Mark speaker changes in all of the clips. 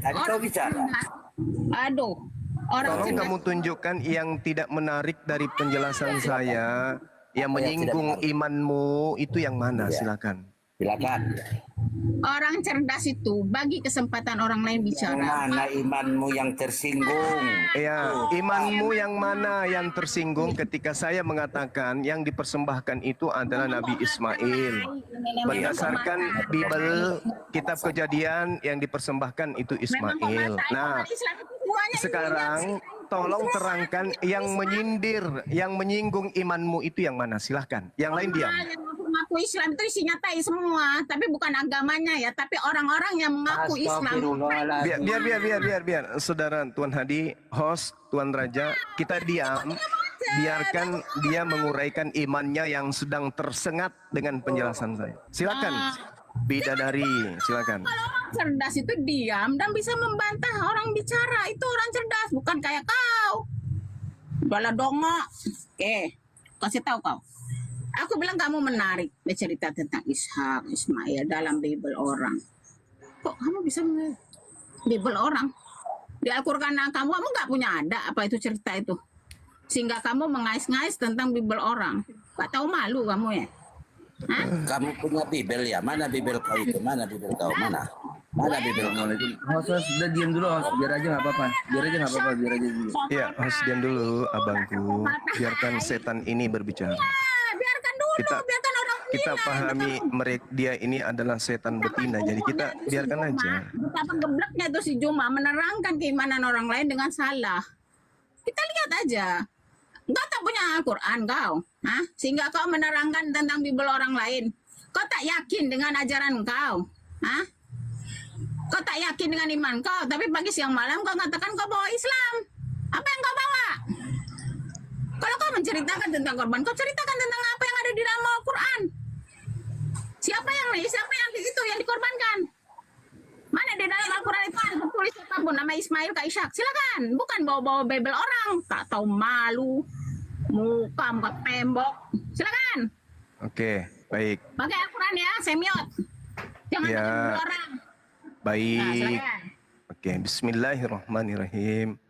Speaker 1: Tadi kau bicara.
Speaker 2: Aduh, orang
Speaker 3: Tolong
Speaker 2: cerdas.
Speaker 3: kamu tunjukkan yang tidak menarik dari penjelasan saya, yang menyinggung imanmu itu yang mana? Silakan.
Speaker 1: Silakan.
Speaker 2: Orang cerdas itu bagi kesempatan orang lain
Speaker 1: Yang
Speaker 2: bicara.
Speaker 1: mana imanmu yang tersinggung?
Speaker 3: Ya, imanmu yang mana yang tersinggung ketika saya mengatakan yang dipersembahkan itu adalah Nabi Ismail. Berdasarkan Bible, kitab Kejadian, yang dipersembahkan itu Ismail. Nah, sekarang tolong terangkan yang menyindir, yang menyinggung imanmu itu yang mana? Silahkan. Yang lain diam.
Speaker 2: Yang mengaku Islam itu isinya tai semua, tapi bukan agamanya ya, tapi orang-orang yang mengaku Islam.
Speaker 3: Biar, saudara Tuan Hadi, host Tuan Raja, kita diam. Biarkan dia menguraikan imannya yang sedang tersengat dengan penjelasan saya. Silakan, bidadari, silakan.
Speaker 2: Kalau orang cerdas itu diam dan bisa membantah orang bicara, itu orang cerdas, bukan kayak kau. Bala dongok. Oke, kasih tahu kau. Aku bilang kamu menarik bercerita tentang Ishak, Ismail dalam Bible orang. Kok kamu bisa Bible orang? Di Al-Quran kamu nggak punya ada apa itu cerita itu? Sehingga kamu mengais-ngais tentang Bible orang. Gak tahu malu kamu ya? Hah?
Speaker 1: Kamu punya Bible ya? Mana Bible kau itu? Mana Bible kau? Mana? Mana Bible kau?
Speaker 4: Host, sudah diam dulu, host. Biar aja nggak apa-apa. Biar aja dulu.
Speaker 3: Ya, host diam dulu, abangku. Biarkan setan ini berbicara.
Speaker 2: Biarkan dulu, biarkan orang
Speaker 3: kita pahami mereka, dia ini adalah setan betina, jadi kita biarkan aja.
Speaker 2: Betapa gebleknya itu si Juma menerangkan keimanan orang lain dengan salah. Kita lihat aja. Engkau tak punya Al-Quran kau, sehingga kau menerangkan tentang Bible orang lain. Kau tak yakin dengan ajaran kau, kau tak yakin dengan iman kau, tapi pagi siang malam kau katakan kau bawa Islam. Apa yang kau bawa? Kalau kau menceritakan tentang korban, kau ceritakan tentang apa yang ada di dalam Al-Quran. Siapa yang itu yang dikorbankan? Mana di dalam Al-Quran itu ada tulis apapun nama Ismail ke Ishak? Silakan, bukan bawa-bawa Bible orang. Tak tahu malu, muka tembok. Silakan.
Speaker 3: Oke, baik.
Speaker 2: Pakai Al-Quran ya, semiot. Jangan pakai Bible orang.
Speaker 3: Baik.
Speaker 2: Nah,
Speaker 3: Oke, bismillahirrahmanirrahim.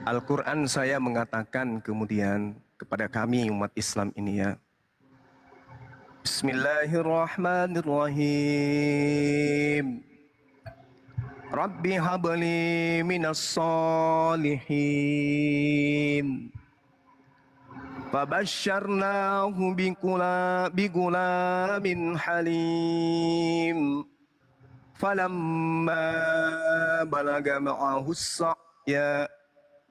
Speaker 3: Al-Quran saya mengatakan kemudian kepada kami umat Islam ini ya. Bismillahirrahmanirrahim. Rabbi habli minas salihin. Fabasyarnahu bigulamin halim. Falamma balaga ma'ahu as-sa'ya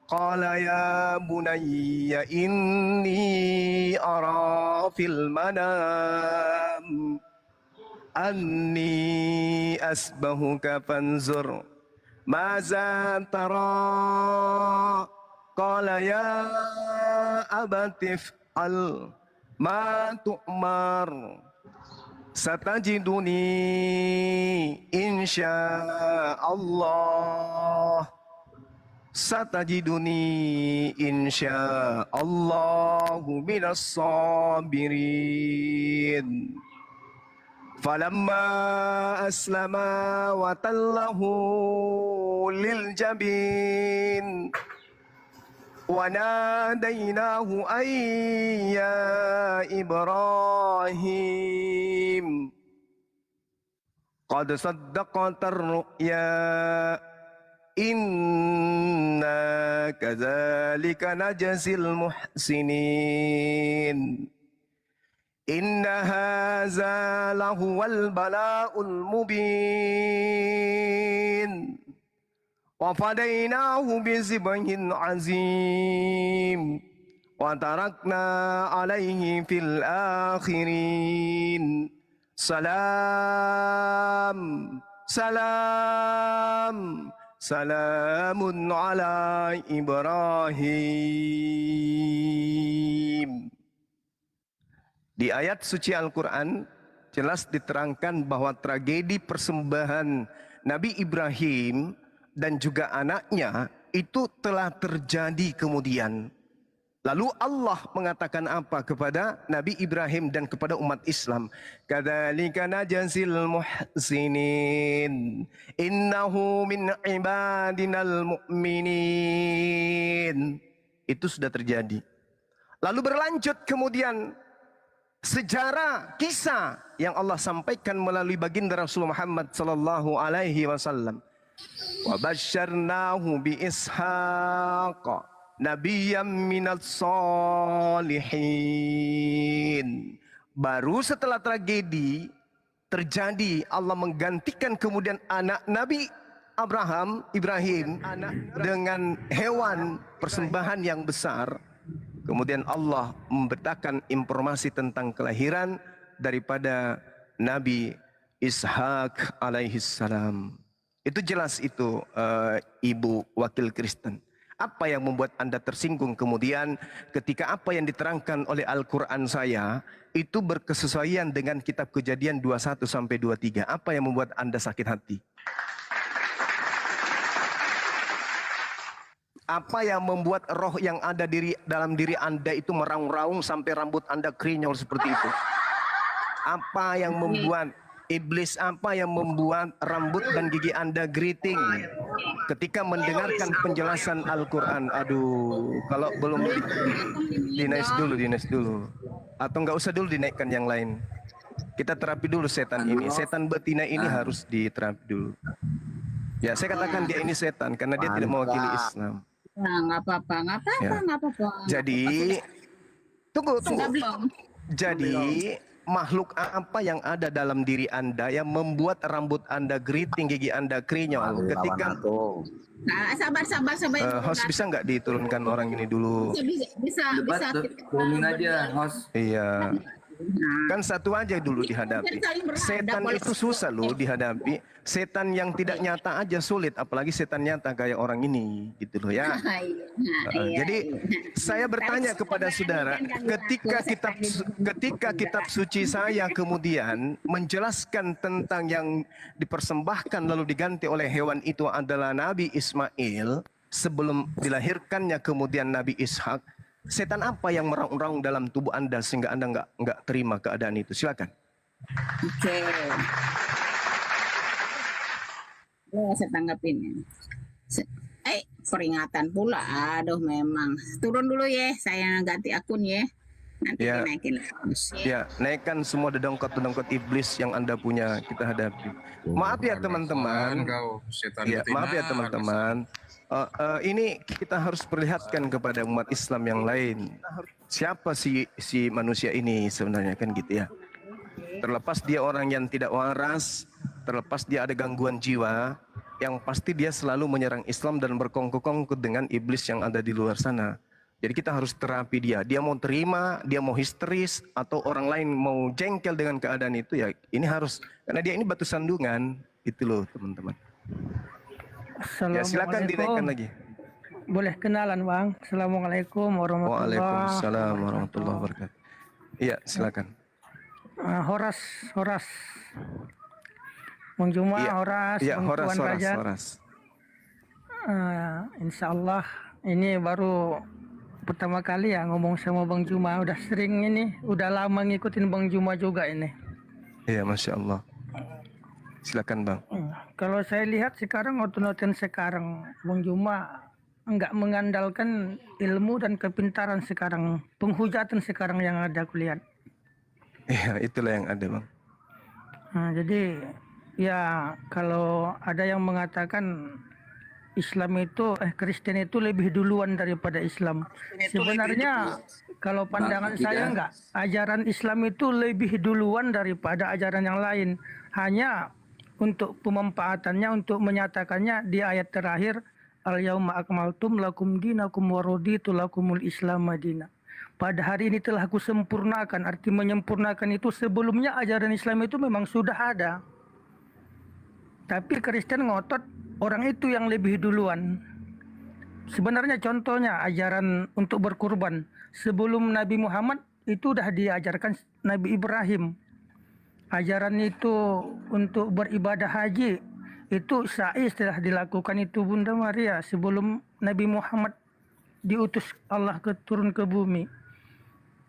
Speaker 3: qala ya bunayya inni ara fil manam anni asbahuka fanzur maza tara qala ya abatif al ma tu'mar satajiduni insyaallah insyaallahu minas sabirin. Falamma aslama wa tallahu lil jabin wa nadainahu ayya Ibrahim qad saddaqta ar-ru'ya inna kadzalika najzil muhsinin. Inna hadza lahuwal bala'ul mubin. Wa fadainahu bizibhin azim. Wa tarakna alaihi fil akhirin. Salam, salam, salamun ala Ibrahim. Di ayat suci Al-Quran jelas diterangkan bahwa tragedi persembahan Nabi Ibrahim dan juga anaknya itu telah terjadi kemudian. Lalu Allah mengatakan apa kepada Nabi Ibrahim dan kepada umat Islam? Kadzalika najzil muhsinin. Innahu min ibadinal mu'minin. Itu sudah terjadi. Lalu berlanjut kemudian sejarah kisah yang Allah sampaikan melalui baginda Rasulullah Muhammad sallallahu alaihi wasallam. Wa basyarnahu bi Ishaq nabiyyam minal solihin. Baru setelah tragedi terjadi, Allah menggantikan kemudian anak Nabi Ibrahim dengan hewan persembahan yang besar. Kemudian Allah memberitakan informasi tentang kelahiran daripada Nabi Ishak alaihissalam. Itu jelas itu Ibu Wakil Kristen. Apa yang membuat Anda tersinggung kemudian ketika apa yang diterangkan oleh Al-Quran saya itu berkesesuaian dengan kitab Kejadian 21 sampai 23. Apa yang membuat Anda sakit hati? Apa yang membuat roh yang ada dalam diri Anda itu meraung-raung sampai rambut Anda krinyol seperti itu? Apa yang membuat iblis, apa yang membuat rambut dan gigi Anda geriting ketika mendengarkan penjelasan Al-Quran? Aduh, kalau belum dinaik dulu. Atau nggak usah dulu dinaikkan yang lain. Kita terapi dulu setan ini. Setan betina ini harus diterapi dulu. Ya, saya katakan dia ini setan karena dia tidak mewakili Islam.
Speaker 2: Nah, nggak apa-apa.
Speaker 3: Jadi, tunggu.
Speaker 2: Belum.
Speaker 3: Jadi, makhluk apa yang ada dalam diri Anda yang membuat rambut Anda geriting, gigi Anda krinyol ketika
Speaker 2: Nah, sabar.
Speaker 3: host bisa nggak diturunkan orang ini dulu?
Speaker 2: Bisa.
Speaker 4: Turunin aja, host.
Speaker 3: Iya. Kan satu aja dulu dihadapi. Setan itu susah loh dihadapi. Setan yang tidak nyata aja sulit, apalagi setan nyata kayak orang ini, gitu loh ya. Jadi saya bertanya kepada saudara, ketika kitab suci saya kemudian menjelaskan tentang yang dipersembahkan lalu diganti oleh hewan itu adalah Nabi Ismail sebelum dilahirkannya kemudian Nabi Ishak. Setan apa yang meraung-raung dalam tubuh Anda sehingga Anda nggak terima keadaan itu? Silakan.
Speaker 2: Oke. Saya tanggapin. Peringatan pula. Aduh, memang. Turun dulu ya. Saya ganti akun ya. Nanti
Speaker 3: Ya.
Speaker 2: dinaikin.
Speaker 3: Ya, naikkan semua dedongkot iblis yang Anda punya, kita hadapi. Maaf ya teman-teman. Ya, maaf ya teman-teman. Ini kita harus perlihatkan kepada umat Islam yang lain. Siapa si manusia ini sebenarnya, kan gitu ya. Terlepas dia orang yang tidak waras, terlepas dia ada gangguan jiwa, yang pasti dia selalu menyerang Islam dan berkongkol dengan iblis yang ada di luar sana. Jadi kita harus terapi dia. Dia mau terima, dia mau histeris, atau orang lain mau jengkel dengan keadaan itu, ya ini harus. Karena dia ini batu sandungan, itu loh teman-teman. Ya silakan dinaikkan lagi.
Speaker 5: Boleh kenalan Bang. Assalamualaikum warahmatullahi wabarakatuh.
Speaker 3: Waalaikumsalam warahmatullahi wabarakatuh. Iya silakan.
Speaker 5: Horas. Bang Juma,
Speaker 3: Iya.
Speaker 5: Horas,
Speaker 3: Iya,
Speaker 5: Bang Tuan Raja.
Speaker 3: Horas.
Speaker 5: Insya Allah ini baru pertama kali ya ngomong sama Bang Juma. Udah sering ini, udah lama ngikutin Bang Juma juga ini.
Speaker 3: Iya, Masya Allah. Silakan Bang.
Speaker 5: Kalau saya lihat sekarang otonoten sekarang Bang Juma enggak mengandalkan ilmu dan kepintaran sekarang, penghujatan sekarang yang ada aku lihat.
Speaker 3: Iya, itulah yang ada Bang.
Speaker 5: Nah, jadi ya kalau ada yang mengatakan Islam itu Kristen itu lebih duluan daripada Islam. Sebenarnya kalau pandangan saya enggak, ajaran Islam itu lebih duluan daripada ajaran yang lain. Hanya untuk pemanfaatannya, untuk menyatakannya di ayat terakhir, al-yauma akmaltum lakum dinakum wa raditu lakumul islam madina. Pada hari ini telah aku sempurnakan. Arti menyempurnakan itu sebelumnya ajaran Islam itu memang sudah ada. Tapi Kristen ngotot orang itu yang lebih duluan. Sebenarnya contohnya ajaran untuk berkurban. Sebelum Nabi Muhammad itu sudah diajarkan Nabi Ibrahim. Ajaran itu untuk beribadah haji itu sa'i telah dilakukan itu Bunda Maria sebelum Nabi Muhammad diutus Allah turun ke bumi.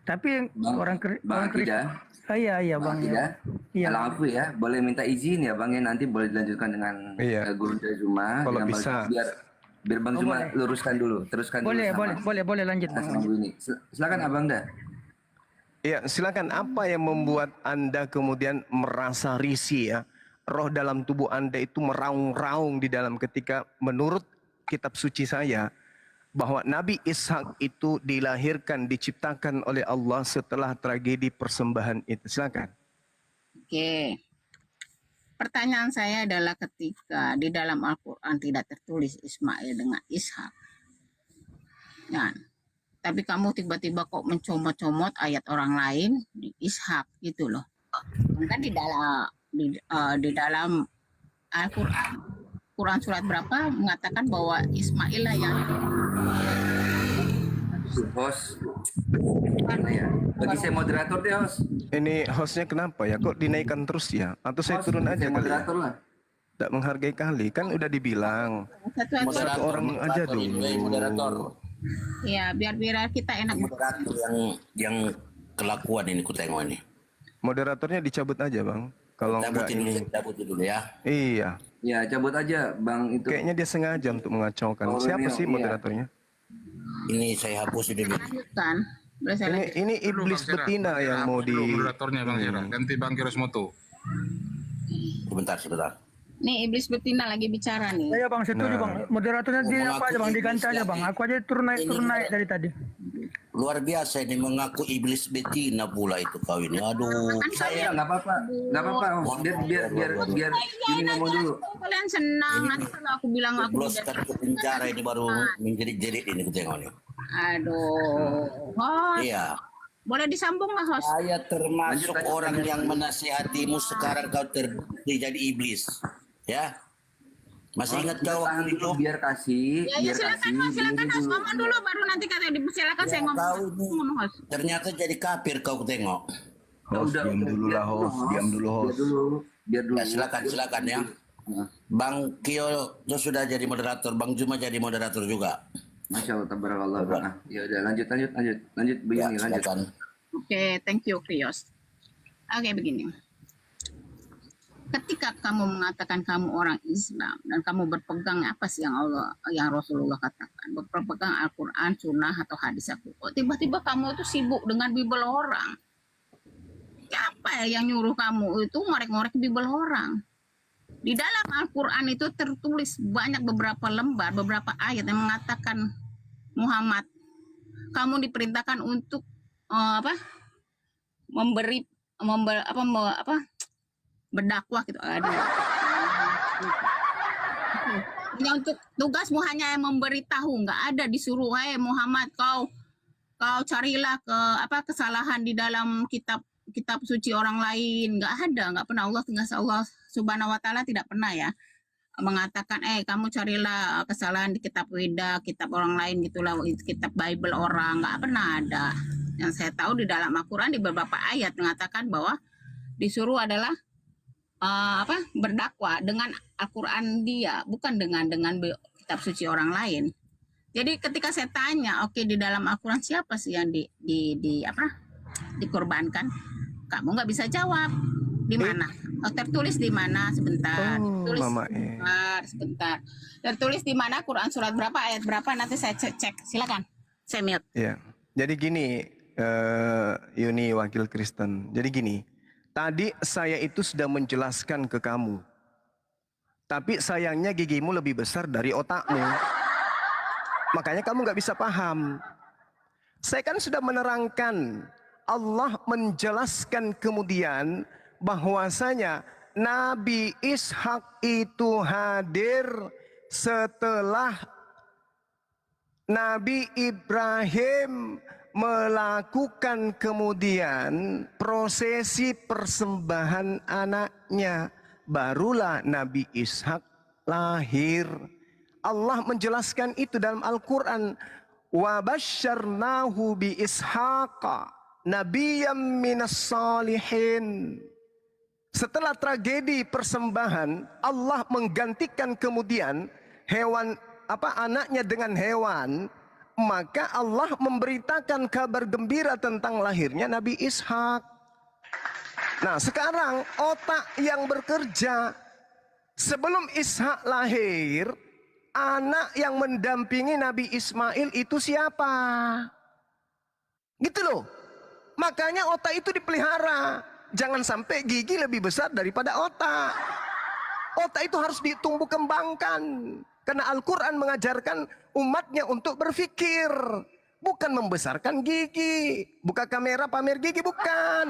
Speaker 5: Tapi orang
Speaker 4: Bang
Speaker 5: Kristen,
Speaker 4: Akidah,
Speaker 5: iya
Speaker 4: Bang
Speaker 5: bang ya.
Speaker 4: Akidah,
Speaker 5: Iya.
Speaker 4: Al-Afu ya, boleh minta izin ya Bang ya, nanti boleh dilanjutkan dengan
Speaker 3: Iya.
Speaker 4: Guru dari Zuma.
Speaker 3: Kalau
Speaker 4: dengan Bang-
Speaker 3: bisa.
Speaker 4: biar Bang Zuma
Speaker 5: boleh.
Speaker 4: luruskan dulu, teruskan
Speaker 5: Boleh,
Speaker 4: dulu sama
Speaker 5: boleh lanjut bang.
Speaker 4: sama Bu ini. Silakan Abang dah.
Speaker 3: Ya, silakan. Apa yang membuat Anda kemudian merasa risih ya? Roh dalam tubuh Anda itu meraung-raung di dalam ketika menurut kitab suci saya bahwa Nabi Ishak itu dilahirkan, diciptakan oleh Allah setelah tragedi persembahan itu. Silakan.
Speaker 2: Oke. Pertanyaan saya adalah ketika di dalam Al-Quran tidak tertulis Ismail dengan Ishak. Ya. Tapi kamu tiba-tiba kok mencomot-comot ayat orang lain di Ishak gitu loh. Kan di dalam Al-Quran, Quran surat berapa mengatakan bahwa Ismail lah yang
Speaker 4: Host. Mana ya? Bagi saya moderator deh host.
Speaker 3: Ini hostnya kenapa ya? Kok dinaikkan terus ya? Atau saya
Speaker 4: Host,
Speaker 3: turun
Speaker 4: bagi
Speaker 3: aja
Speaker 4: saya
Speaker 3: kali ya?
Speaker 4: moderator lah.
Speaker 3: Tidak menghargai kali. Kan udah dibilang.
Speaker 2: satu-satu.
Speaker 3: orang aja
Speaker 1: moderator ini,
Speaker 3: dulu.
Speaker 1: moderator.
Speaker 2: Ya, biar kita enak.
Speaker 1: Moderator yang kelakuan ini ku tengok ini.
Speaker 3: Moderatornya dicabut aja bang. Kalau enggak
Speaker 1: Cabutin dulu ya.
Speaker 3: Iya.
Speaker 4: Ya, cabut aja Bang itu.
Speaker 3: Kayaknya dia sengaja untuk mengacaukan.
Speaker 4: Oh,
Speaker 3: Siapa
Speaker 4: Romeo,
Speaker 3: sih
Speaker 4: iya.
Speaker 3: moderatornya?
Speaker 1: Ini saya hapus dulu.
Speaker 2: Lanjutkan. Boleh saya lanjut?
Speaker 3: Ini iblis betina yang mau di...
Speaker 6: moderatornya Bang Zira. Ganti Bang Kirosmoto.
Speaker 1: Sebentar.
Speaker 2: Nih iblis betina lagi bicara nih.
Speaker 5: Iya bang, setuju
Speaker 3: Nah.
Speaker 5: bang. Moderatornya dia
Speaker 1: Mengaku
Speaker 5: apa aja bang, diganti
Speaker 1: iblis
Speaker 5: aja bang.
Speaker 1: lagi.
Speaker 5: Aku aja turun naik dari tadi.
Speaker 1: Luar biasa ini mengaku iblis betina pula itu kau ini. Aduh,
Speaker 4: Saya nggak apa-apa, nggak apa-apa. Om. Biar ini ngomong dulu.
Speaker 2: Kalian senang nanti kalau aku bilang aku
Speaker 1: jebloskan ke penjara ini baru menjerit-jerit ini ku tengok ini.
Speaker 2: aduh. Host,
Speaker 1: Iya.
Speaker 2: boleh disambung lah host.
Speaker 1: Saya termasuk
Speaker 4: Lanjut.
Speaker 1: orang yang menasihatimu sekarang kau jadi iblis. Ya. Masih ingat kau
Speaker 4: Tahan
Speaker 1: waktu
Speaker 4: dulu,
Speaker 1: itu?
Speaker 4: biar kasih,
Speaker 2: Ya silakan host, silakan host ngomong dulu baru nanti kata silakan saya ngomong.
Speaker 1: Tahu ini.
Speaker 2: Ngomong host.
Speaker 1: Ternyata jadi kafir kau ku tengok.
Speaker 3: Host, diam dulu lah host. Diam dulu host.
Speaker 4: Biar dulu.
Speaker 1: Ya, silakan ya. Bang Kio itu sudah jadi moderator, Bang Juma jadi moderator juga.
Speaker 4: Masya Allah, tabarakallah. Bang. Ah, ya udah lanjut begini
Speaker 1: Ya,
Speaker 4: lanjut.
Speaker 1: silakan.
Speaker 2: Oke, thank you Krios. Oke, begini. Ketika kamu mengatakan kamu orang Islam dan kamu berpegang apa sih yang Rasulullah katakan, berpegang Al-Quran, Sunnah atau hadis aku, tiba-tiba kamu itu sibuk dengan Bible orang. Siapa yang nyuruh kamu itu ngorek-ngorek Bible orang? Di dalam Al-Quran itu tertulis banyak beberapa lembar, beberapa ayat yang mengatakan Muhammad, kamu diperintahkan untuk berdakwah gitu. Hanya untuk tugasmu hanya memberitahu, nggak ada disuruh, hey Muhammad kau carilah kesalahan di dalam kitab suci orang lain, nggak ada, nggak pernah. Allah Subhanahu wa taala tidak pernah ya mengatakan kamu carilah kesalahan di kitab Weda, kitab orang lain gitulah, kitab Bible orang, nggak pernah ada. Yang saya tahu di dalam Al-Quran di beberapa ayat mengatakan bahwa disuruh adalah berdakwah dengan Al-Quran dia, bukan dengan kitab suci orang lain. Jadi ketika saya tanya, oke, di dalam Al-Quran siapa sih yang dikorbankan? Kamu nggak bisa jawab. Di mana? Tertulis di mana? Sebentar. Tertulis sebentar. Tertulis di mana? Quran surat berapa? Ayat berapa? Nanti saya cek. Silakan. Saya mute.
Speaker 3: Ya. Jadi gini, Yuni wakil Kristen. Jadi gini, tadi saya itu sudah menjelaskan ke kamu. Tapi sayangnya gigimu lebih besar dari otakmu. Makanya kamu nggak bisa paham. Saya kan sudah menerangkan. Allah menjelaskan kemudian bahwasanya Nabi Ishak itu hadir setelah Nabi Ibrahim melakukan kemudian prosesi persembahan anaknya. Barulah Nabi Ishak lahir. Allah menjelaskan itu dalam Al-Quran. Wa basyarnahu bi Ishaqa nabiyyam minas salihin. Setelah tragedi persembahan, Allah menggantikan kemudian hewan anaknya dengan hewan maka Allah memberitakan kabar gembira tentang lahirnya Nabi Ishak. Nah, sekarang otak yang bekerja sebelum Ishak lahir, anak yang mendampingi Nabi Ismail itu siapa? Gitu loh. Makanya otak itu dipelihara. Jangan sampai gigi lebih besar daripada otak. Otak itu harus ditumbuh kembangkan. Karena Al-Quran mengajarkan umatnya untuk berpikir. Bukan membesarkan gigi. Buka kamera pamer gigi, bukan.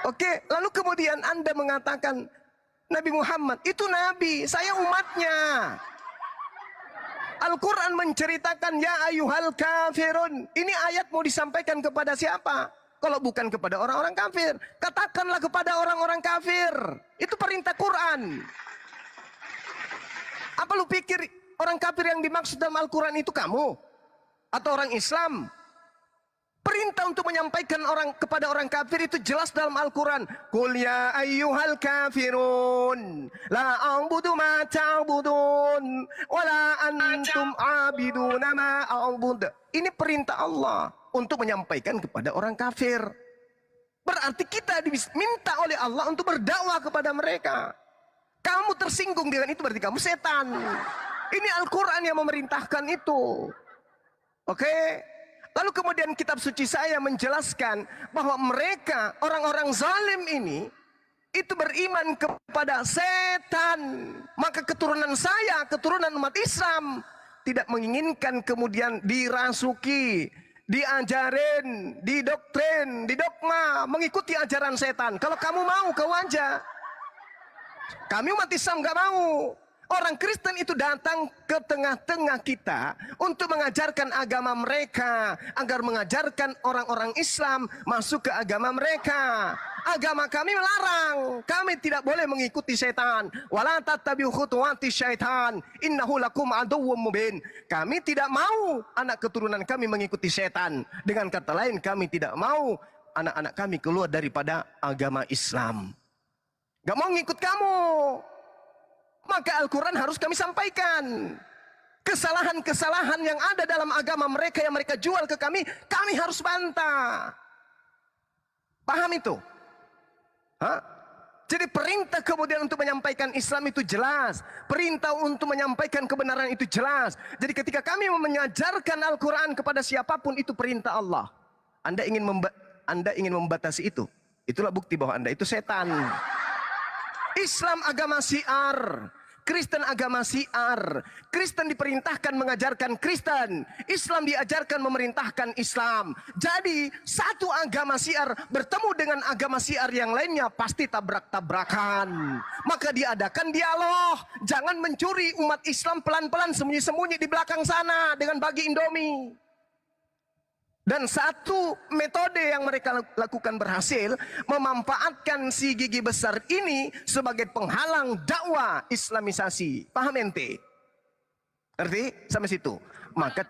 Speaker 3: Oke, lalu kemudian Anda mengatakan Nabi Muhammad itu Nabi, saya umatnya. Al-Quran menceritakan ya ayyuhal kafirun. Ini ayat mau disampaikan kepada siapa? Kalau bukan kepada orang-orang kafir, katakanlah kepada orang-orang kafir. Itu perintah Quran. Apa lu pikir orang kafir yang dimaksud dalam Al-Quran itu kamu? Atau orang Islam? Perintah untuk menyampaikan kepada orang kafir itu jelas dalam Al-Quran. Qul ya ayyuhal kafirun la a'budu ma ta'budun wa la antum abiduna ma a'bud. Ini perintah Allah untuk menyampaikan kepada orang kafir. Berarti kita diminta oleh Allah untuk berdakwah kepada mereka. Kamu tersinggung dengan itu berarti kamu setan. Ini Al-Quran yang memerintahkan itu. Oke? Lalu kemudian kitab suci saya menjelaskan bahwa mereka, orang-orang zalim ini, itu beriman kepada setan. Maka keturunan saya, keturunan umat Islam, tidak menginginkan kemudian dirasuki, diajarin, didoktrin, didogma, mengikuti ajaran setan. Kalau kamu mau, kau aja. Kami umat Islam gak mau. Orang Kristen itu datang ke tengah-tengah kita untuk mengajarkan agama mereka, agar mengajarkan orang-orang Islam masuk ke agama mereka. Agama kami melarang, kami tidak boleh mengikuti setan. Wala tattabi'u khutuwati syaitan, innahu lakum aduwwum mubin. Kami tidak mau anak keturunan kami mengikuti setan. Dengan kata lain, kami tidak mau anak-anak kami keluar daripada agama Islam. Gak mau ngikut kamu. Maka Al-Quran harus kami sampaikan. Kesalahan-kesalahan yang ada dalam agama mereka yang mereka jual ke kami harus bantah. Paham itu? Hah? Jadi perintah kemudian untuk menyampaikan Islam itu jelas. Perintah untuk menyampaikan kebenaran itu jelas. Jadi ketika kami mengajarkan Al-Quran kepada siapapun, itu perintah Allah. Anda ingin membatasi itu. Itulah bukti bahwa Anda itu setan. Islam agama syiar, Kristen agama syiar. Kristen diperintahkan mengajarkan Kristen, Islam diajarkan memerintahkan Islam. Jadi satu agama syiar bertemu dengan agama syiar yang lainnya pasti tabrak-tabrakan. Maka diadakan dialog. Jangan mencuri umat Islam pelan-pelan sembunyi-sembunyi di belakang sana dengan bagi Indomie. Dan satu metode yang mereka lakukan berhasil, memanfaatkan si gigi besar ini sebagai penghalang dakwah Islamisasi. Paham ente? Ngerti? Sampai situ. Maka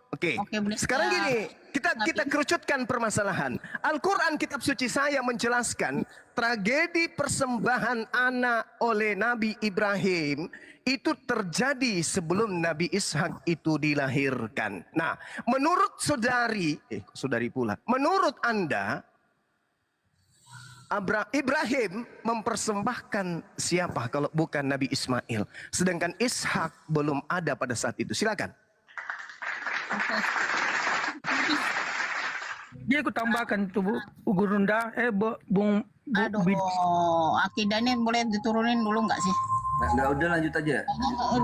Speaker 3: Oke. Sekarang gini, kita kerucutkan permasalahan. Al-Quran kitab suci saya menjelaskan tragedi persembahan anak oleh Nabi Ibrahim itu terjadi sebelum Nabi Ishak itu dilahirkan. Nah, menurut saudari pula, menurut Anda, Ibrahim mempersembahkan siapa kalau bukan Nabi Ismail? Sedangkan Ishak belum ada pada saat itu. Silakan.
Speaker 5: Dia aku tambahkan tuh Bu Gurunda,
Speaker 2: akidahnya boleh diturunin dulu nggak sih?
Speaker 4: Nggak, udah lanjut aja.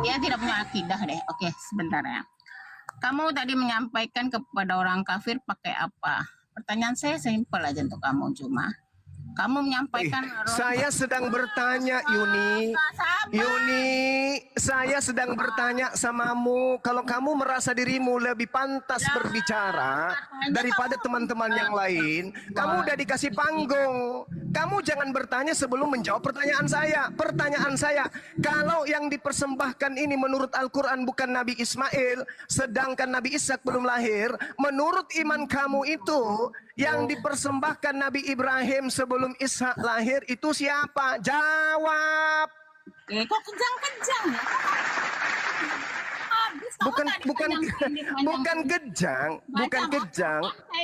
Speaker 2: Dia tidak punya akidah deh. Oke, sebentar ya. Kamu tadi menyampaikan kepada orang kafir pakai apa? Pertanyaan saya simpel aja untuk kamu, cuma kamu menyampaikan.
Speaker 3: Saya sedang bertanya, Yuni. Yuni, saya sedang bertanya samamu. Kalau kamu merasa dirimu lebih pantas berbicara daripada teman-teman yang lain, kamu udah dikasih panggung. Kamu jangan bertanya sebelum menjawab pertanyaan saya. Pertanyaan saya, kalau yang dipersembahkan ini menurut Al-Quran bukan Nabi Ismail, sedangkan Nabi Ishak belum lahir, menurut iman kamu itu, yang dipersembahkan Nabi Ibrahim sebelum Ishak lahir itu siapa? Jawab.
Speaker 2: Kok kejang-kejang ya? Habis
Speaker 3: bukan kejang.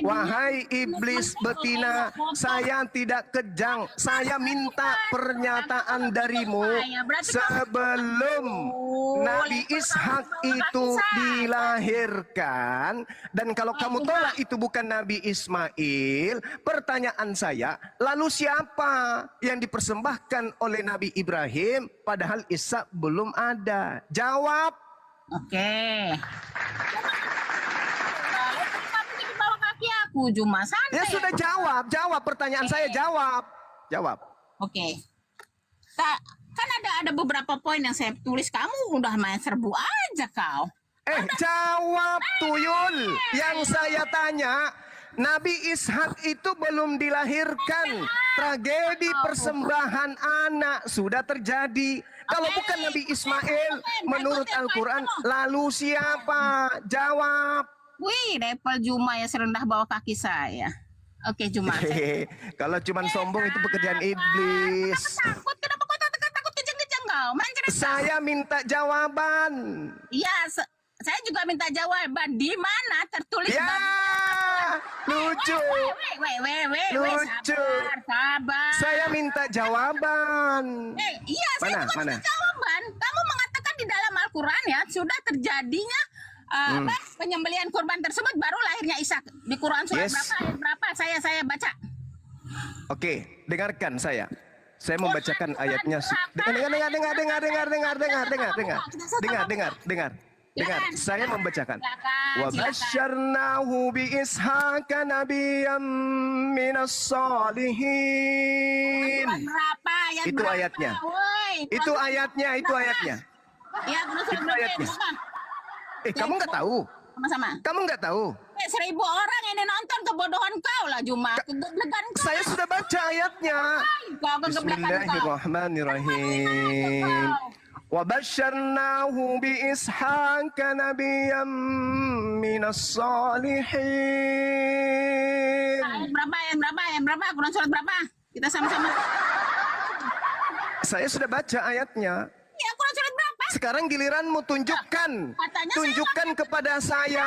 Speaker 3: Wahai iblis betina, saya tidak kejang. Saya minta pernyataan darimu sebelum Nabi Ishak itu dilahirkan. Dan kalau kamu tolak itu bukan Nabi Ismail, pertanyaan saya, lalu siapa yang dipersembahkan oleh Nabi Ibrahim padahal Ishak belum ada? Jawab.
Speaker 2: Oke. Kamu jadi bawa kaki aku, Juma. Santai.
Speaker 3: Ya sudah jawab pertanyaan saya, jawab.
Speaker 2: Oke. Kan ada beberapa poin yang saya tulis, kamu udah main serbu aja kau.
Speaker 3: Jawab tuyul. Yang saya tanya, Nabi Ishak itu belum dilahirkan. Tragedi persembahan anak sudah terjadi. Kalau bukan Nabi Ismail, menurut Al-Quran, lalu siapa? Jawab.
Speaker 2: Wih, level Juma ya serendah bawah kaki saya. Oke, Juma.
Speaker 3: Kalau cuman sombong itu pekerjaan iblis.
Speaker 2: Kenapa kau takut kejang-kejang kau?
Speaker 3: Saya minta jawaban.
Speaker 2: Iya, saya juga minta jawaban. Di mana tertulis?
Speaker 3: Ya, lucu. Lucu.
Speaker 2: Sabar.
Speaker 3: Saya minta jawaban.
Speaker 2: Iya, saya juga minta jawaban. Kamu mengatakan di dalam Al-Quran ya, sudah terjadinya penyembelihan kurban tersebut baru lahirnya Ishak. Di Quran surat berapa, ayat berapa? Saya baca. Oke,
Speaker 3: dengarkan saya. Saya membacakan ayatnya. Dengar. Saya membacakan. Wa basyarnahu bi Ishaqa nabiyyan minas salihin. Itu ayatnya. Itu ayatnya.
Speaker 2: Ya,
Speaker 3: itu ayatnya. Kamu nggak tahu?
Speaker 2: Sama-sama.
Speaker 3: Kamu nggak tahu?
Speaker 2: 1000 orang ini nonton, kebodohan kau lah, Juma. Kegeblekan kau.
Speaker 3: Saya sudah baca ayatnya.
Speaker 2: Kau kegeblekan kau.
Speaker 3: Bismillahirrahmanirrahim. Wa basyarnahu bi Ishaqa nabiyyan minas salihin.
Speaker 2: Ayat berapa? Quran surat berapa? Kita sama-sama.
Speaker 3: Saya sudah baca ayatnya.
Speaker 2: Ya, Quran surat berapa?
Speaker 3: Sekarang giliranmu, tunjukkan kepada saya.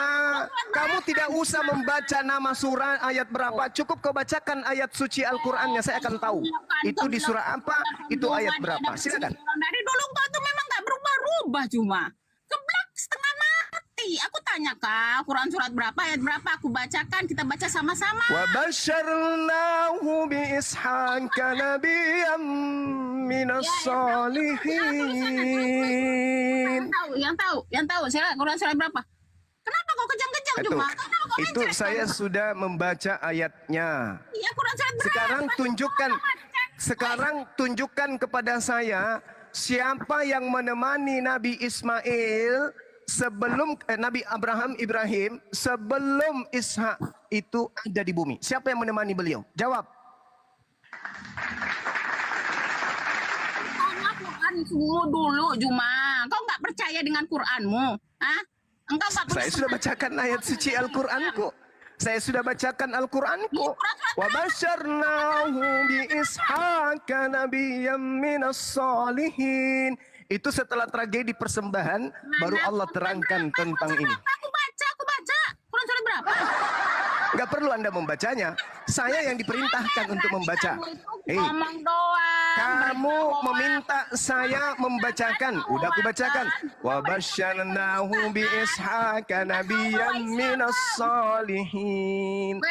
Speaker 3: Kamu tidak usah membaca nama surah ayat berapa. Cukup kau bacakan ayat suci Al-Qur'annya, saya akan tahu. Itu di surah apa, itu ayat berapa. Silakan.
Speaker 2: Dari dulu kau tuh memang gak berubah-ubah, Cuma keblak setengah mati. Aku tanya kau, Quran surat berapa, ayat berapa, aku bacakan, kita baca sama-sama.
Speaker 3: Wa basyarnahu bi Ishaqa nabiyyan minas salihin.
Speaker 2: Yang tahu, silakan. Quran surat berapa? Kenapa kau kejang-kejang, Juma?
Speaker 3: Itu saya sudah membaca ayatnya.
Speaker 2: Iya, Quran surat berapa?
Speaker 3: Sekarang tunjukkan kepada saya siapa yang menemani Nabi Ismail sebelum Nabi Ibrahim sebelum Ishak itu ada di bumi. Siapa yang menemani beliau? Jawab.
Speaker 2: Semua dulu, Juma. Kau nggak percaya dengan Quranmu? Hah? Engkau nggak percaya?
Speaker 3: Saya sudah bacakan ayat suci Al-Quranku. Saya sudah bacakan Al-Quranku. Wa basyarnahu bi Ishaqa nabiyyan minas salihin. Itu setelah tragedi persembahan baru Allah terangkan tentang ini.
Speaker 2: Aku baca. Quran surat berapa?
Speaker 3: Gak perlu Anda membacanya. Saya yang diperintahkan untuk membaca.
Speaker 2: Ngomong doang.
Speaker 3: Kamu meminta saya membacakan. Udah aku bacakan. Wa basyarnahu bi Ishaqa nabiyyan minas salihin.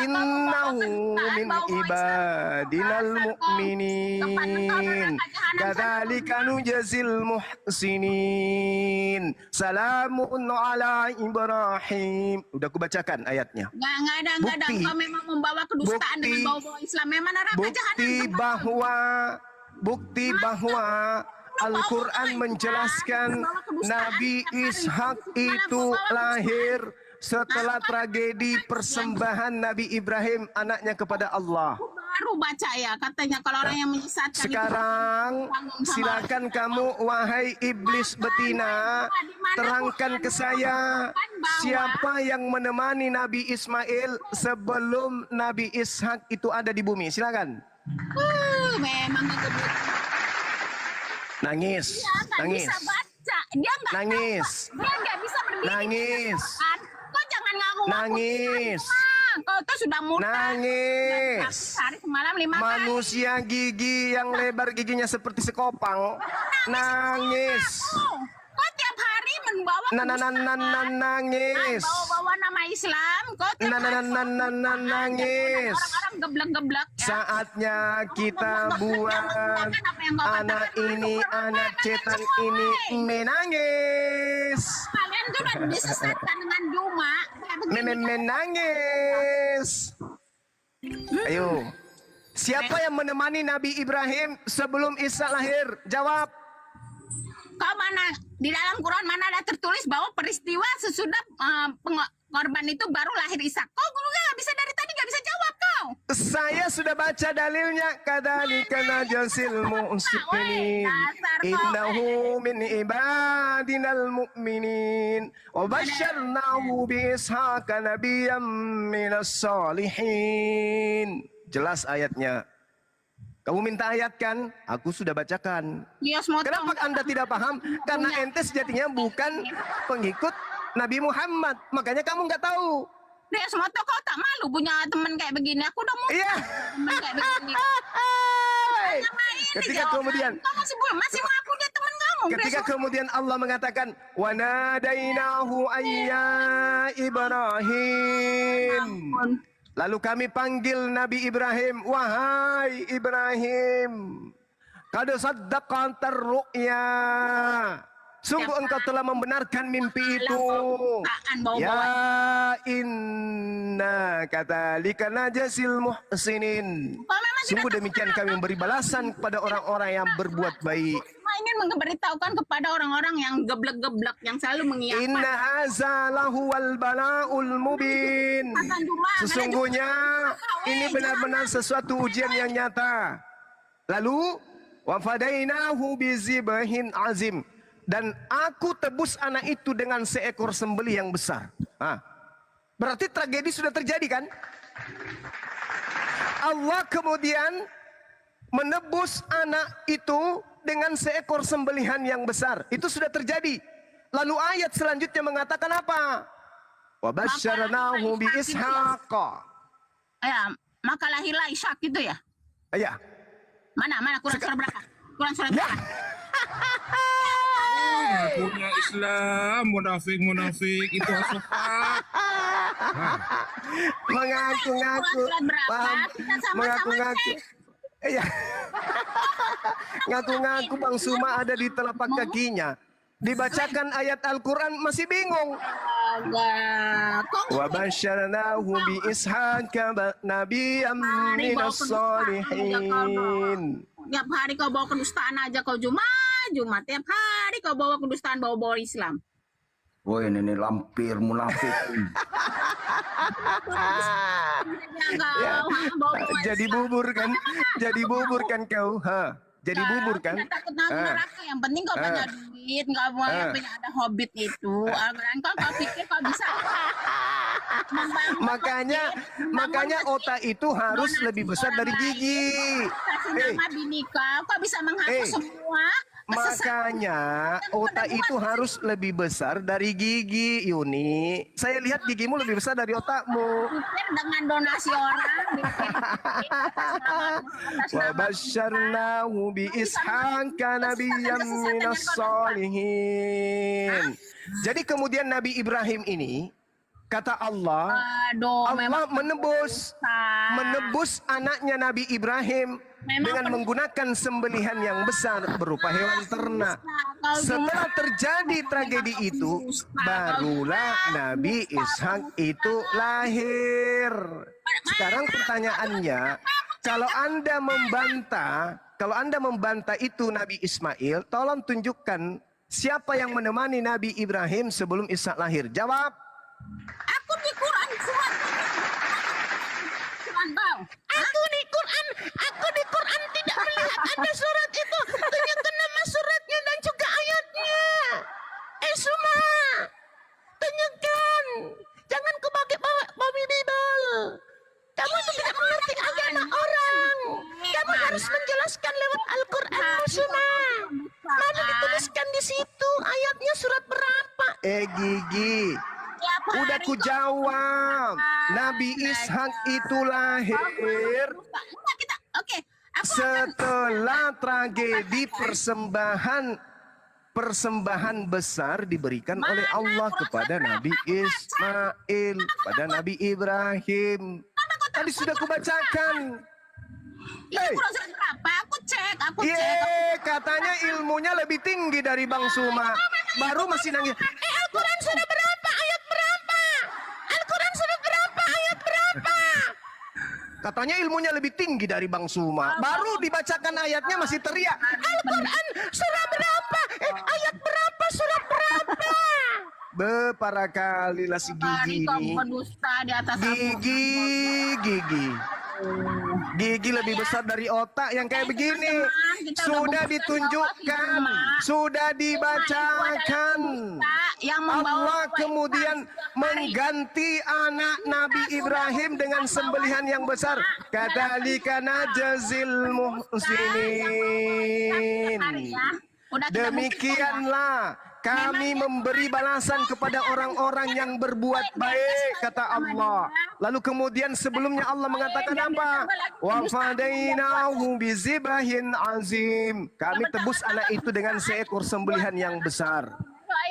Speaker 3: Innahu min ibadinal mu'minin. Kadzalika nujzil muhsinin. Salamun ala Ibrahim. Udah aku bacakan ayatnya.
Speaker 2: Nggak ada. Kau memang membawa kedustaan dengan bawa-bawa Islam. Memang neraka jahanam.
Speaker 3: Bukti bahwa Al-Quran menjelaskan Nabi Ishak itu lahir setelah tragedi persembahan Nabi Ibrahim anaknya kepada Allah.
Speaker 2: Baru baca ya, katanya kalau orang yang menyesatkan.
Speaker 3: Sekarang silakan kamu, wahai iblis betina, terangkan ke saya siapa yang menemani Nabi Ismail sebelum Nabi Ishak itu ada di bumi. Silakan.
Speaker 2: Memang
Speaker 3: Nangis.
Speaker 2: Bisa baca. dia nggak
Speaker 3: Nangis.
Speaker 2: dia nggak bisa berdiri.
Speaker 3: Nangis.
Speaker 2: Kan? Kau jangan ngaku-ngaku.
Speaker 3: Nangis.
Speaker 2: Kau tuh sudah muda.
Speaker 3: Nangis.
Speaker 2: Sehari semalam 5 kali.
Speaker 3: Manusia gigi yang lebar giginya seperti sekopang. Nangis.
Speaker 2: Kau tiap hari membawa
Speaker 3: Nangis.
Speaker 2: bawa nama Islam. Kau tiap hari
Speaker 3: Nangis.
Speaker 2: orang-orang geblek-geblek. Ya.
Speaker 3: Saatnya kita buat anak ini, anak cetan ini menangis.
Speaker 2: Kalian tuh udah disesatkan dengan Juma. Kayak begini.
Speaker 3: Menangis. Ayo. Siapa yang menemani Nabi Ibrahim sebelum Isa lahir? Jawab.
Speaker 2: Kau mana di dalam Quran mana ada tertulis bahwa peristiwa sesudah korban itu baru lahir Ishak? Kau nggak bisa dari tadi nggak bisa jawab kau.
Speaker 3: Saya sudah baca dalilnya. Kadzalika najzil muhsinin. Innahu min ibadinal mu'minin. Wa basyarnahu bi Ishaqa nabiyyan minas salihin. Jelas ayatnya. Kamu minta ayat kan? Aku sudah bacakan.
Speaker 2: Dios motong.
Speaker 3: Kenapa Anda tidak paham? Karena ente sejatinya bukan pengikut Nabi Muhammad. Makanya kamu nggak tahu.
Speaker 2: Dios moto kau tak malu punya teman kayak begini. Aku udah mau
Speaker 3: Iya.
Speaker 2: teman kayak begini.
Speaker 3: Ketika kemudian
Speaker 2: Kau masih mengaku dia teman kamu.
Speaker 3: Ketika kemudian Allah mengatakan wa nadainahu ayya Ibrahim. Lalu kami panggil Nabi Ibrahim, wahai Ibrahim, qad saddaqta ru'ya. Sungguh engkau telah membenarkan mimpi itu. Ya inna kadzalika najzil muhsinin. Sungguh demikian kami memberi balasan kepada orang-orang yang berbuat baik.
Speaker 2: Cuma ingin memberitahukan kepada orang-orang yang geblek-geblek yang selalu mengiyakan.
Speaker 3: Inna hadza lahuwal bala'ul mubin. Sesungguhnya ini benar-benar sesuatu ujian yang nyata. Lalu wa fadainahu bizibhin azim. Dan aku tebus anak itu dengan seekor sembelih yang besar. Berarti tragedi sudah terjadi kan? Allah kemudian menebus anak itu dengan seekor sembelihan yang besar. Itu sudah terjadi. Lalu ayat selanjutnya mengatakan apa? Wa basyarnahu bi Ishaqa.
Speaker 2: Ya, maka lahirlah Ishak itu ya.
Speaker 3: Ya.
Speaker 2: Mana Quran surah berapa? Quran surah berapa?
Speaker 6: Punya Islam, munafik itu asuhan.
Speaker 3: Mengaku-ngaku paham, mengaku-ngaku. Iya. Ngaku-ngaku Bang Suma ada di telapak kakinya. Dibacakan ayat Al-Quran masih bingung. Wa basyarnahu bi Ishaqa nabiyyan minas salihin.
Speaker 2: Tiap hari kau bawa kedustaan aja kau Jumat. Tiap hari kau bawa kedustaan, bawa Islam.
Speaker 4: Woi, ini lampir munafik.
Speaker 3: Ya, jadi bubur kan? Jadi bubur kan kau? Jadi bubur kan?
Speaker 2: Takut neraka. Yang penting kau punya duit, nggak mau yang punya ada hobbit itu. Kau pikir kau bisa?
Speaker 3: Makanya otak itu harus lebih besar dari gigi.
Speaker 2: Kasih nama bini kau bisa menghapus semua.
Speaker 3: Makanya otak itu harus lebih besar dari gigi, Yuni. Saya lihat gigimu lebih besar dari otakmu.
Speaker 2: Pikir dengan donasi orang.
Speaker 3: Wa basyarnahu bi Ishaqa nabiyyan minas salihin. Jadi kemudian Nabi Ibrahim ini, kata Allah, Allah menebus anaknya Nabi Ibrahim dengan menggunakan sembelihan yang besar berupa hewan ternak. Setelah terjadi tragedi itu, barulah Nabi Ishak itu lahir. Sekarang pertanyaannya, kalau Anda membantah itu Nabi Ismail, tolong tunjukkan siapa yang menemani Nabi Ibrahim sebelum Ishak lahir. Jawab.
Speaker 2: Aku di Quran surat. Aku di Quran tidak melihat ada surat itu. Tunjukkan nama suratnya dan juga ayatnya. Suma, tunjukkan. Jangan kau pakai babi bibel. Kamu tidak mengerti agama orang. Kamu harus menjelaskan lewat Al-Quran, Suma. Mana dituliskan di situ ayatnya?
Speaker 3: Gigi.
Speaker 2: Tiap
Speaker 3: Udah
Speaker 2: hari
Speaker 3: ku
Speaker 2: kok
Speaker 3: jawab.
Speaker 2: berdusta.
Speaker 3: Nabi Ishak itu lahir
Speaker 2: Enggak, kita, oke. Aku akan
Speaker 3: setelah tragedi persembahan besar diberikan oleh Allah kepada Nabi Ismail, pada Nabi Ibrahim. Tadi sudah kubacakan.
Speaker 2: ini kurang surat berapa? Aku cek.
Speaker 3: Katanya ilmunya lebih tinggi dari Bang Suma. Baru masih nangis.
Speaker 2: Al-Quran sudah berapa? Ayat berapa? Al-Quran sudah berapa? Ayat berapa?
Speaker 3: Katanya ilmunya lebih tinggi dari Bang Suma. Baru dibacakan ayatnya masih teriak.
Speaker 2: Al-Quran surah berapa? Ayat berapa? Surah berapa?
Speaker 3: Para kali lah si Gigi
Speaker 2: Kau
Speaker 3: ini.
Speaker 2: pendusta di atas
Speaker 3: Gigi lebih besar dari otak yang kayak begini. Sudah ditunjukkan, sudah dibacakan. Allah kemudian mengganti anak Nabi Ibrahim dengan sembelihan yang besar. Kadzalika najzil muhsinin. Demikianlah kami memberi balasan kepada orang-orang yang berbuat baik, kata Allah. Lalu kemudian sebelumnya Allah mengatakan apa? Wa fadainahu bizibahin azim. Kami tebus anak itu dengan seekor sembelihan yang besar.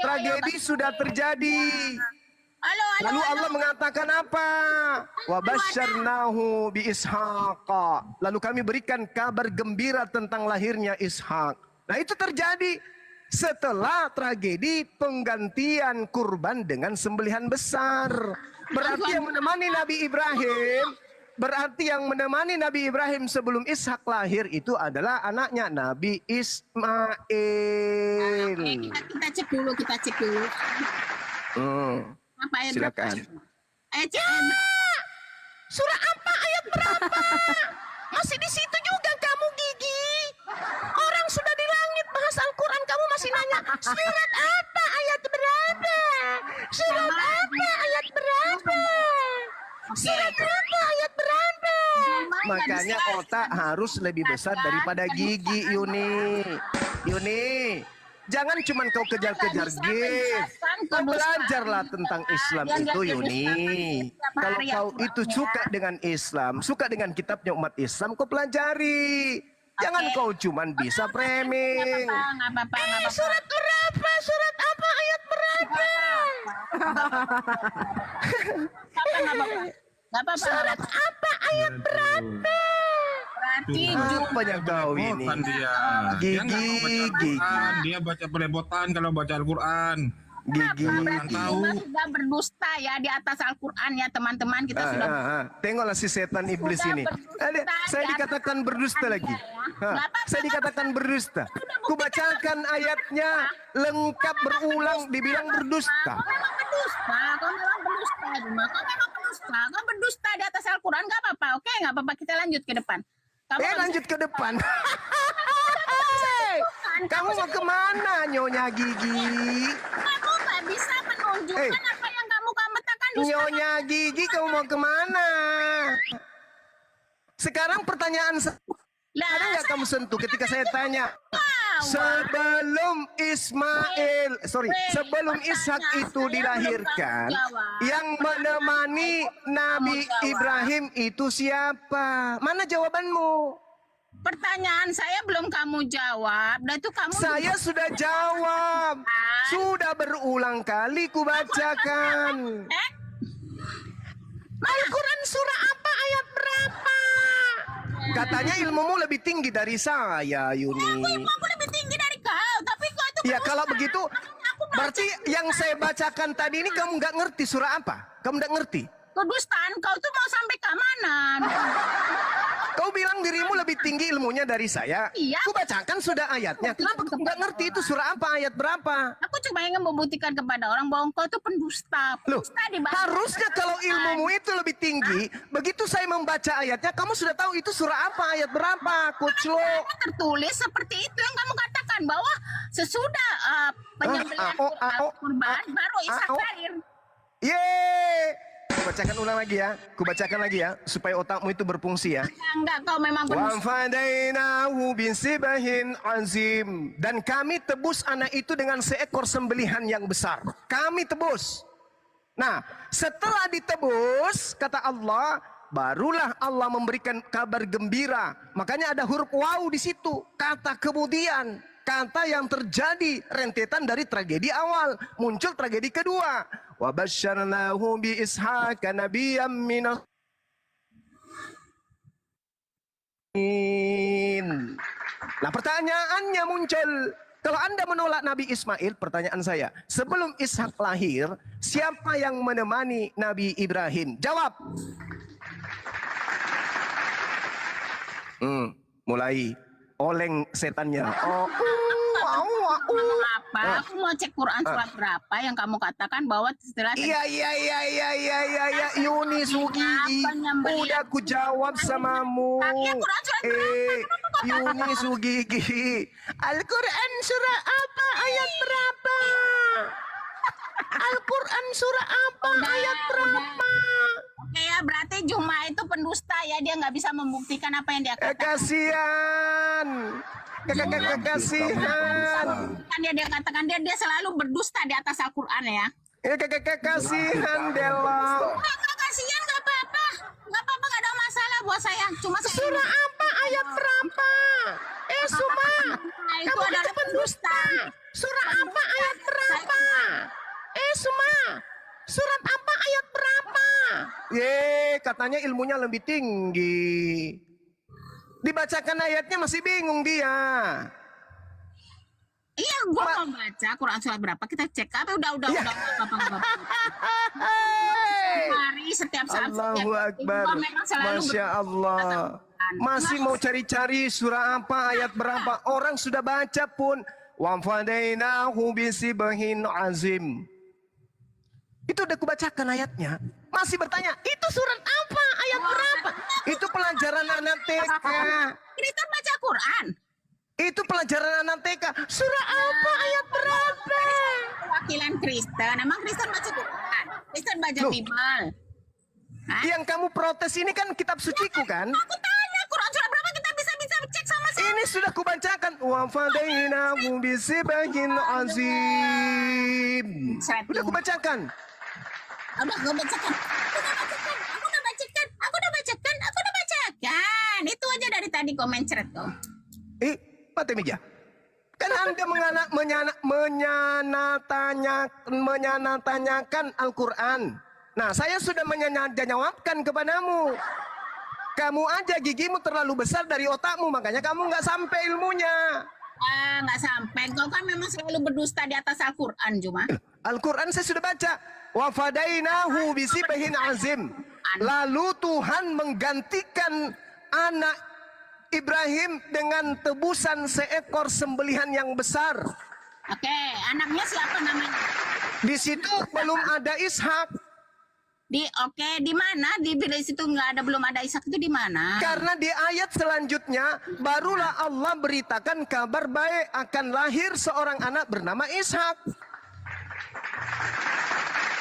Speaker 3: Tragedi sudah terjadi. Lalu Allah mengatakan apa? Wa basyarnahu bi Ishaqa. Lalu kami berikan kabar gembira tentang lahirnya Ishak. Nah, itu terjadi setelah tragedi penggantian kurban dengan sembelihan besar. Berarti yang menemani Nabi Ibrahim sebelum Ishak lahir itu adalah anaknya Nabi Ismail.
Speaker 2: Kita cek dulu. Apa ayat
Speaker 3: Silakan.
Speaker 2: Surah apa? Ayat berapa? Masih di situ juga kamu, Gigi. Orang sudah di langit bahas Al-Quran, kamu masih nanya surat apa? Ayat berapa? Surat apa? Ayat berapa? Surat apa? Ayat berapa?
Speaker 3: Makanya otak harus lebih besar daripada gigi, Yuni. Jangan cuma kau kejar-kejar gift. Kau belajarlah tentang Islam itu, Yuni. Kalau kau itu suka dengan Islam, suka dengan kitabnya umat Islam, kau pelajari. Jangan kau cuma bisa framing.
Speaker 2: Nggak apa-apa. Surat berapa? Surat apa? Ayat berapa? Nggak apa-apa. Surat apa? Ayat berapa? Berarti
Speaker 3: Apanya kau ini?
Speaker 6: Belepotan dia.
Speaker 3: Gigi,
Speaker 6: Dia nggak mau baca Al-Quran. Dia baca belepotan kalau baca Al-Quran.
Speaker 3: Gigi.
Speaker 2: berarti kita sudah berdusta ya di atas Al-Quran ya teman-teman. Kita sudah
Speaker 3: Tengoklah si setan iblis
Speaker 2: Sudah
Speaker 3: ini.
Speaker 2: berdusta
Speaker 3: Saya
Speaker 2: di
Speaker 3: dikatakan
Speaker 2: atas
Speaker 3: berdusta
Speaker 2: Al-Quran
Speaker 3: lagi.
Speaker 2: ya. Nggak apa-apa,
Speaker 3: Saya dikatakan berdusta. Ku bacakan ayatnya lengkap berulang dibilang berdusta.
Speaker 2: Kau memang berdusta, Kau berdusta di atas Al-Quran, nggak apa-apa, oke, nggak apa-apa, kita lanjut ke depan.
Speaker 3: Lanjut ke depan. Kamu mau kemana, Nyonya Gigi?
Speaker 2: Kamu nggak bisa menunjukkan apa yang kamu katakan dusta.
Speaker 3: Nyonya Gigi, kamu mau kemana? Sekarang pertanyaan ada nggak kamu sentuh ketika saya tanya? Sebelum sebelum Ishak itu dilahirkan, yang menemani Nabi Ibrahim itu siapa? Mana jawabanmu?
Speaker 2: Pertanyaan saya belum kamu jawab, dan itu kamu.
Speaker 3: Saya sudah jawab, sudah berulang kali kubacakan.
Speaker 2: Al-Quran surah apa? Ayat berapa?
Speaker 3: Katanya ilmumu lebih tinggi dari saya, Yuni.
Speaker 2: Aku lebih tinggi dari kau, tapi kau itu.
Speaker 3: Ya kalau begitu, berarti yang saya bacakan tadi ini kamu nggak ngerti surah apa? Kamu nggak ngerti?
Speaker 2: Kedustaan kau tuh mau sampai ke mana?
Speaker 3: Kau bilang dirimu lebih tinggi ilmunya dari saya.
Speaker 2: Iya.
Speaker 3: Ku bacakan sudah ayatnya. Kenapa kau nggak ngerti itu surah apa, ayat berapa?
Speaker 2: Aku cuma ingin membuktikan kepada orang bahwa kau itu pendusta.
Speaker 3: Loh,
Speaker 2: Pendusta di bawah.
Speaker 3: harusnya kalau ilmumu itu lebih tinggi, begitu saya membaca ayatnya, kamu sudah tahu itu surah apa, ayat berapa, kuclo.
Speaker 2: Tertulis seperti itu yang kamu katakan bahwa sesudah penyembelihan kurban baru Ishak lahir.
Speaker 3: Ye, Kubacakan ulang lagi ya. Kubacakan lagi ya supaya otakmu itu berfungsi ya.
Speaker 2: Enggak, kau memang
Speaker 3: Wa
Speaker 2: pendusta.
Speaker 3: fadainahu bisibahin azim. Dan kami tebus anak itu dengan seekor sembelihan yang besar. Kami tebus. Nah, setelah ditebus, kata Allah, barulah Allah memberikan kabar gembira. Makanya ada huruf waw di situ. Kata kemudian, kata yang terjadi rentetan dari tragedi awal, muncul tragedi kedua. Wa basyarnahu bi ishaqa nabiyyam minas. Nah, pertanyaannya muncul. Kalau Anda menolak Nabi Ismail, pertanyaan saya, sebelum Ishak lahir, siapa yang menemani Nabi Ibrahim? Jawab. Mulai oleng setannya.
Speaker 2: Ngomong apa? Aku mau cek Quran surat berapa yang kamu katakan bahwa setelah
Speaker 3: Iya. Yuni Sugigi.
Speaker 2: Apa nyambelin?
Speaker 3: Udah ku jawab samamu.
Speaker 2: Iya, Quran surat berapa?
Speaker 3: Yuni Sugigi. Al-Quran surah apa? Ayat berapa? Al-Quran surah apa? Ayat berapa?
Speaker 2: Oke ya, berarti Juma itu pendusta ya, dia nggak bisa membuktikan apa yang dia katakan.
Speaker 3: Kasihan. Kasihan.
Speaker 2: Kan dia katakan dia selalu berdusta di atas Al-Quran ya.
Speaker 3: Kasihan Dela.
Speaker 2: Nggak kasihan, nggak apa-apa, nggak ada masalah buat saya. Cuma saya
Speaker 3: Surah apa? Ayat berapa? Suma.
Speaker 2: Nah, itu
Speaker 3: Kamu
Speaker 2: adalah
Speaker 3: itu pendusta. Surah apa? Ayat berapa? Suma. Surat apa? Ayat berapa? Katanya ilmunya lebih tinggi. Dibacakan ayatnya masih bingung dia.
Speaker 2: Iya, gua mau baca Quran surat berapa, kita cek. Apa udah apa. Hari setiap saat.
Speaker 3: Allahu Akbar. Masya Allah. Masih mau cari-cari surah apa, ayat berapa? Orang sudah baca pun. Wa fadainahu bisibahin azim. Itu udah kubacakan ayatnya. Masih bertanya, itu surat apa? Ayat berapa? Itu pelajaran anak TK.
Speaker 2: Kristen baca Quran.
Speaker 3: Itu pelajaran anak TK. Surah apa? Ayat berapa?
Speaker 2: Wakilan Kristen. Emang Kristen baca Quran? Kristen baca
Speaker 3: Loh.
Speaker 2: Bible. Hah?
Speaker 3: Yang kamu protes ini kan kitab suciku kan?
Speaker 2: Aku tanya Quran surat berapa, kita bisa cek sama saya.
Speaker 3: Ini sudah kubacakan. Wa fadainahu bisibahin azim. Udah kubacakan.
Speaker 2: Udah gue bacakan. Aku udah bacakan. Itu aja dari tadi komen ceret tuh.
Speaker 3: Mati meja. Kan Anda menyanatakan Al-Quran. Nah, saya sudah menjawabkan kepadamu. Kamu aja gigimu terlalu besar dari otakmu, makanya kamu nggak sampai ilmunya.
Speaker 2: Nggak sampai. Kau kan memang selalu berdusta di atas Al-Quran, Cuma.
Speaker 3: Al-Quran saya sudah baca. Wa fadainahu bisibahin azim. Lalu Tuhan menggantikan anak Ibrahim dengan tebusan seekor sembelihan yang besar.
Speaker 2: Oke, anaknya siapa namanya?
Speaker 3: Di situ belum ada Ishak.
Speaker 2: Di mana? Di situ belum ada Ishak, itu di mana?
Speaker 3: Karena di ayat selanjutnya barulah Allah beritakan kabar baik akan lahir seorang anak bernama Ishak.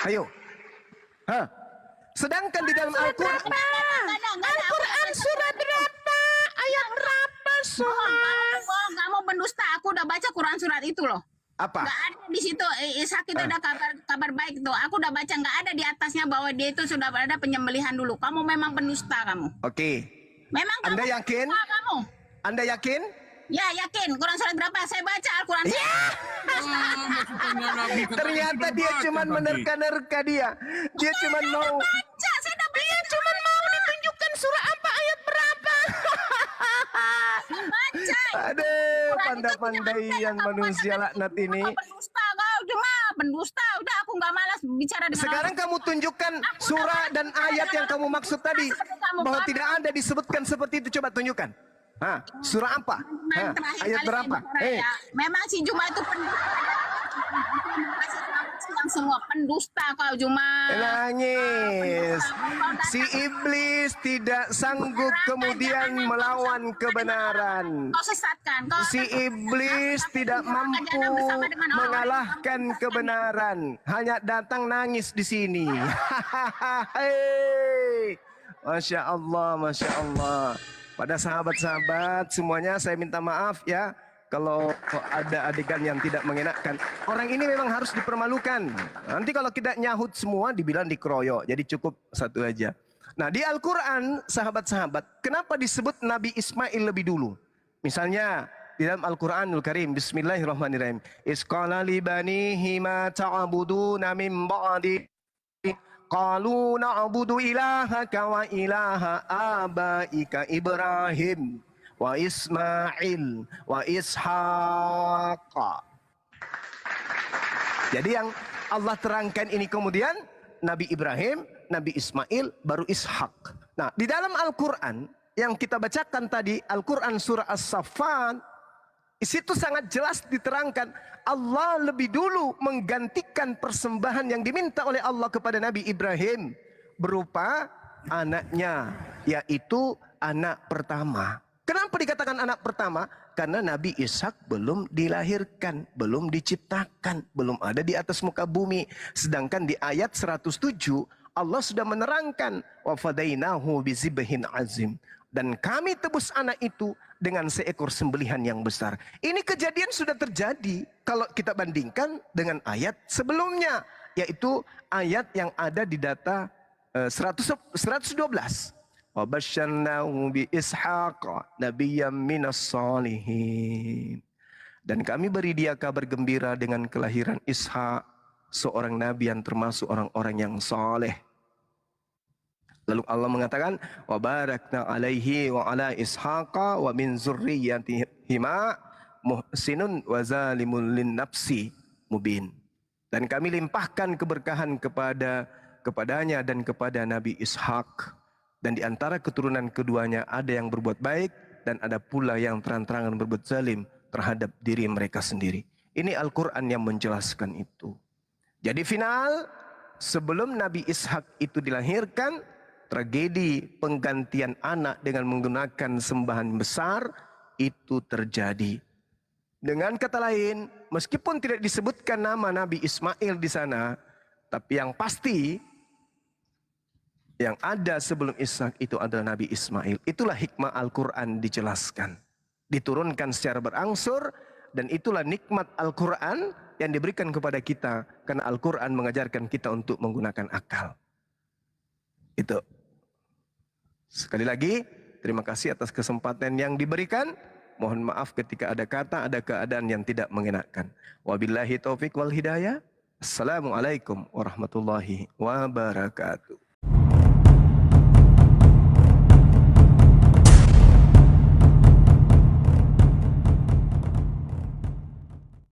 Speaker 3: Ayo. Sedangkan di dalam Al-Quran, Al-Quran surat berapa? Ayat berapa?
Speaker 2: Kamu pendusta. Aku udah baca Quran surat itu loh.
Speaker 3: Apa?
Speaker 2: Nggak ada di situ. Ishak itu ada kabar baik tuh. Aku udah baca, nggak ada di atasnya bahwa dia itu sudah ada penyembelihan dulu. Kamu memang pendusta kamu.
Speaker 3: Oke.
Speaker 2: Memang
Speaker 3: Anda
Speaker 2: kamu
Speaker 3: yakin?
Speaker 2: pendusta, kamu.
Speaker 3: Anda yakin?
Speaker 2: Ya yakin. Quran surat berapa? Saya baca Al-Quran.
Speaker 3: Ternyata dia cuma menerka-nerka dia. Dia cuma mau.
Speaker 2: Baca, saya udah baca.
Speaker 3: Dia cuma mau ditunjukkan surah apa, ayat berapa.
Speaker 2: Baca.
Speaker 3: Aduh, pandai-pandaian manusia laknat ini.
Speaker 2: Pendusta kau, cuma pendusta. Udah, aku nggak malas bicara dengan
Speaker 3: Sekarang kamu tunjukkan surah dan ayat yang kamu maksud tadi. Bahwa tidak ada disebutkan seperti itu. Coba tunjukkan. Surah apa?
Speaker 2: Memang terakhir
Speaker 3: Ayat
Speaker 2: kali
Speaker 3: berapa?
Speaker 2: saya bicara, memang si Juma itu pendusta. Yang semua pendusta kau Juma.
Speaker 3: Nangis. Si iblis tidak sanggup kemudian melawan kebenaran.
Speaker 2: Kau sesatkan. Kau
Speaker 3: Si iblis tidak mampu mengalahkan kebenaran. Hanya datang nangis di sini. Hei. Masya Allah, Masya Allah. Pada sahabat-sahabat semuanya saya minta maaf ya. Kalau ada adegan yang tidak mengenakan. Orang ini memang harus dipermalukan. Nanti kalau kita nyahut semua dibilang dikeroyok. Jadi cukup satu aja. Nah di Al-Quran sahabat-sahabat. Kenapa disebut Nabi Ismail lebih dulu? Misalnya di dalam Al-Quranul Karim. Bismillahirrahmanirrahim. Isqala li banihi ma ta'buduna min ba'di. Qalu na'budu ilahaka wa ilaha abaika Ibrahim. Wa Ismail wa Ishaq. Jadi yang Allah terangkan ini kemudian Nabi Ibrahim, Nabi Ismail, baru Ishak. Nah, di dalam Al-Quran yang kita bacakan tadi, Al-Quran surah As-Saffat, di situ sangat jelas diterangkan Allah lebih dulu menggantikan persembahan yang diminta oleh Allah kepada Nabi Ibrahim berupa anaknya, yaitu anak pertama. Kenapa dikatakan anak pertama? Karena Nabi Ishak belum dilahirkan, belum diciptakan, belum ada di atas muka bumi. Sedangkan di ayat 107 Allah sudah menerangkan wa fadainahu bizibhin azim, dan kami tebus anak itu dengan seekor sembelihan yang besar. Ini kejadian sudah terjadi kalau kita bandingkan dengan ayat sebelumnya, yaitu ayat yang ada di data 112. Wa basyarnahu bi Ishaq nabiyyan minas salihin. Dan kami beri dia kabar gembira dengan kelahiran Ishak, seorang nabi yang termasuk orang-orang yang saleh. Lalu Allah mengatakan wa barakna alaihi wa ala Ishaqa wa min zurriyyatihima muhsinun wa zalimun lin nafsi mubin. Dan kami limpahkan keberkahan kepadanya dan kepada Nabi Ishak. Dan di antara keturunan keduanya ada yang berbuat baik dan ada pula yang terang-terangan berbuat zalim terhadap diri mereka sendiri. Ini Al-Quran yang menjelaskan itu. Jadi final, sebelum Nabi Ishak itu dilahirkan, tragedi penggantian anak dengan menggunakan sembahan besar itu terjadi. Dengan kata lain, meskipun tidak disebutkan nama Nabi Ismail di sana, tapi yang pasti yang ada sebelum Ishak itu adalah Nabi Ismail. Itulah hikmah Al-Quran dijelaskan. Diturunkan secara berangsur, dan itulah nikmat Al-Quran yang diberikan kepada kita. Karena Al-Quran mengajarkan kita untuk menggunakan akal. Itu. Sekali lagi, terima kasih atas kesempatan yang diberikan. Mohon maaf ketika ada kata, ada keadaan yang tidak mengenakan. Wabillahi taufiq wal hidayah. Assalamualaikum warahmatullahi wabarakatuh.